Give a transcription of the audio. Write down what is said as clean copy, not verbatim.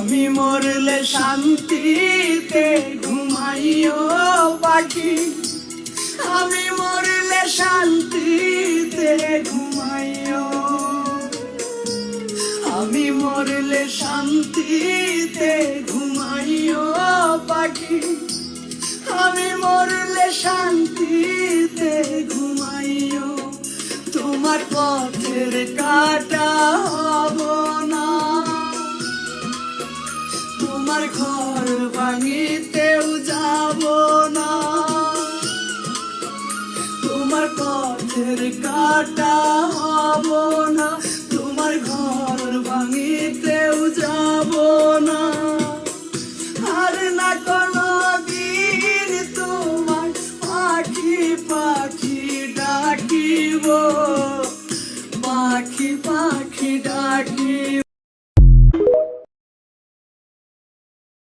আমি মরলে শান্তিতে ঘুমাইও পাখি, আমি মরলে শান্তিতে ঘুমাইও, আমি মরলে শান্তিতে ঘুমাইও পাখি, আমি মরলে শান্তিতে ঘুমাইও। তোমার পথের কাটা হব না, তোমার ঘর ভাঙিতে